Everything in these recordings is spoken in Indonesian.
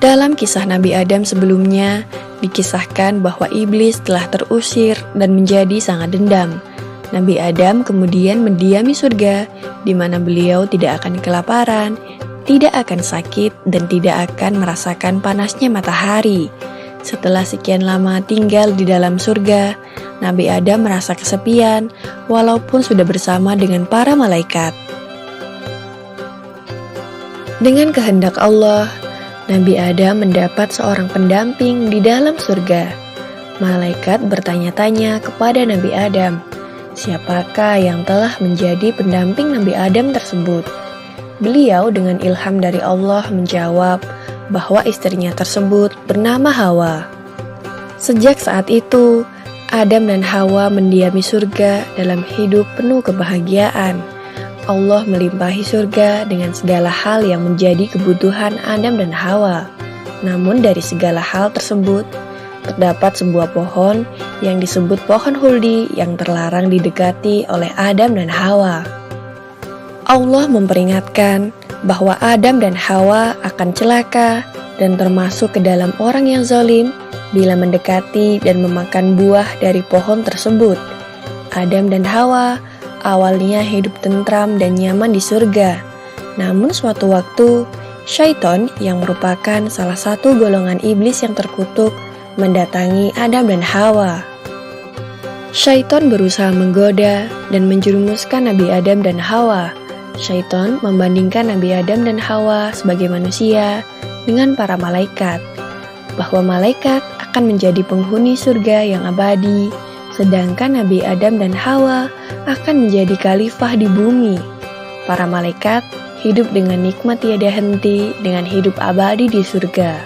Dalam kisah Nabi Adam sebelumnya, dikisahkan bahwa iblis telah terusir dan menjadi sangat dendam. Nabi Adam kemudian mendiami surga, di mana beliau tidak akan kelaparan, tidak akan sakit, dan tidak akan merasakan panasnya matahari. Setelah sekian lama tinggal di dalam surga, Nabi Adam merasa kesepian, walaupun sudah bersama dengan para malaikat. Dengan kehendak Allah, Nabi Adam mendapat seorang pendamping di dalam surga. Malaikat bertanya-tanya kepada Nabi Adam, siapakah yang telah menjadi pendamping Nabi Adam tersebut? Beliau dengan ilham dari Allah menjawab bahwa istrinya tersebut bernama Hawa. Sejak saat itu, Adam dan Hawa mendiami surga dalam hidup penuh kebahagiaan. Allah melimpahi surga dengan segala hal yang menjadi kebutuhan Adam dan Hawa. Namun dari segala hal tersebut, terdapat sebuah pohon yang disebut pohon huldi yang terlarang didekati oleh Adam dan Hawa. Allah memperingatkan bahwa Adam dan Hawa akan celaka dan termasuk ke dalam orang yang zalim bila mendekati dan memakan buah dari pohon tersebut. Adam dan Hawa awalnya hidup tentram dan nyaman di surga. Namun suatu waktu, syaitan yang merupakan salah satu golongan iblis yang terkutuk mendatangi Adam dan Hawa. Syaitan berusaha menggoda dan menjerumuskan Nabi Adam dan Hawa. Syaitan membandingkan Nabi Adam dan Hawa sebagai manusia dengan para malaikat, bahwa malaikat akan menjadi penghuni surga yang abadi, sedangkan Nabi Adam dan Hawa akan menjadi khalifah di bumi. Para malaikat hidup dengan nikmat tiada henti dengan hidup abadi di surga.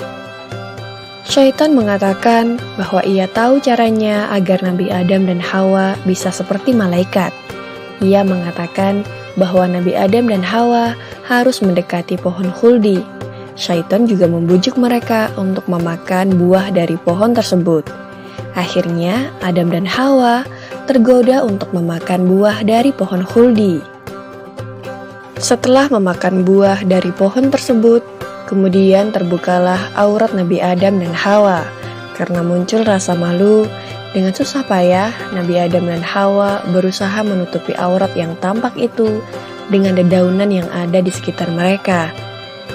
Syaitan mengatakan bahwa ia tahu caranya agar Nabi Adam dan Hawa bisa seperti malaikat. Ia mengatakan bahwa Nabi Adam dan Hawa harus mendekati pohon khuldi. Syaitan juga membujuk mereka untuk memakan buah dari pohon tersebut. Akhirnya Adam dan Hawa tergoda untuk memakan buah dari pohon khuldi. Setelah memakan buah dari pohon tersebut, kemudian terbukalah aurat Nabi Adam dan Hawa. Karena muncul rasa malu, dengan susah payah Nabi Adam dan Hawa berusaha menutupi aurat yang tampak itu dengan dedaunan yang ada di sekitar mereka.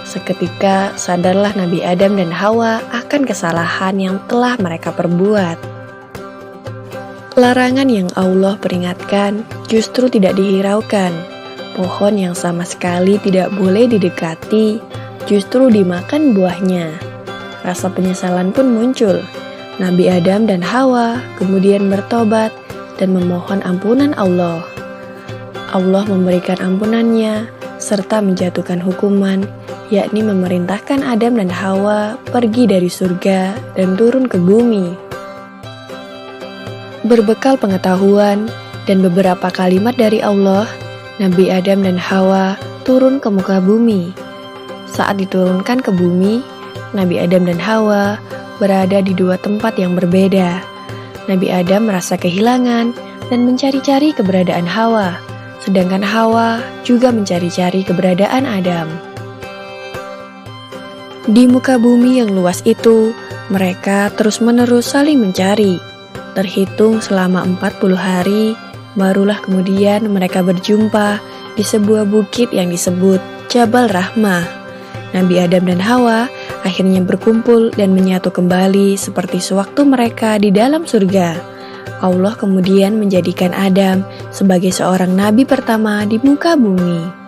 Seketika sadarlah Nabi Adam dan Hawa akan kesalahan yang telah mereka perbuat. Larangan yang Allah peringatkan justru tidak dihiraukan. Pohon yang sama sekali tidak boleh didekati justru dimakan buahnya. Rasa penyesalan pun muncul. Nabi Adam dan Hawa kemudian bertobat dan memohon ampunan Allah. Allah memberikan ampunannya serta menjatuhkan hukuman, yakni memerintahkan Adam dan Hawa pergi dari surga dan turun ke bumi. Berbekal pengetahuan dan beberapa kalimat dari Allah, Nabi Adam dan Hawa turun ke muka bumi. Saat diturunkan ke bumi, Nabi Adam dan Hawa berada di dua tempat yang berbeda. Nabi Adam merasa kehilangan dan mencari-cari keberadaan Hawa, sedangkan Hawa juga mencari-cari keberadaan Adam. Di muka bumi yang luas itu, mereka terus-menerus saling mencari. Terhitung selama 40 hari, barulah kemudian mereka berjumpa di sebuah bukit yang disebut Jabal Rahmah. Nabi Adam dan Hawa akhirnya berkumpul dan menyatu kembali seperti sewaktu mereka di dalam surga. Allah kemudian menjadikan Adam sebagai seorang nabi pertama di muka bumi.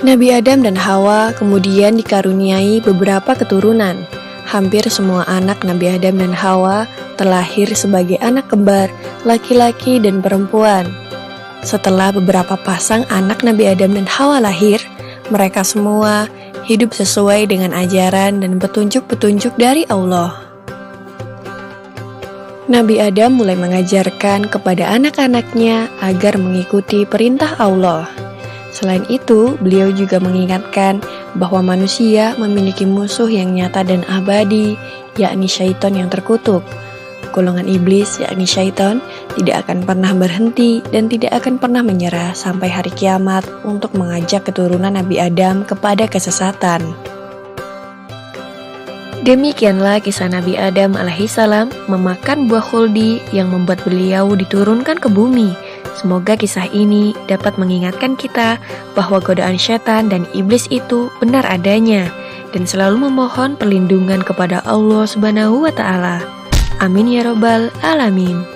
Nabi Adam dan Hawa kemudian dikaruniai beberapa keturunan. Hampir semua anak Nabi Adam dan Hawa terlahir sebagai anak kembar, laki-laki dan perempuan. Setelah beberapa pasang anak Nabi Adam dan Hawa lahir, mereka semua hidup sesuai dengan ajaran dan petunjuk-petunjuk dari Allah. Nabi Adam mulai mengajarkan kepada anak-anaknya agar mengikuti perintah Allah. Selain itu, beliau juga mengingatkan bahwa manusia memiliki musuh yang nyata dan abadi, yakni syaitan yang terkutuk. Golongan iblis, yakni syaitan, tidak akan pernah berhenti dan tidak akan pernah menyerah sampai hari kiamat untuk mengajak keturunan Nabi Adam kepada kesesatan. Demikianlah kisah Nabi Adam alaihissalam memakan buah khuldi yang membuat beliau diturunkan ke bumi. Semoga kisah ini dapat mengingatkan kita bahwa godaan setan dan iblis itu benar adanya dan selalu memohon perlindungan kepada Allah Subhanahu wa Ta'ala. Amin ya Rabbal 'Alamin.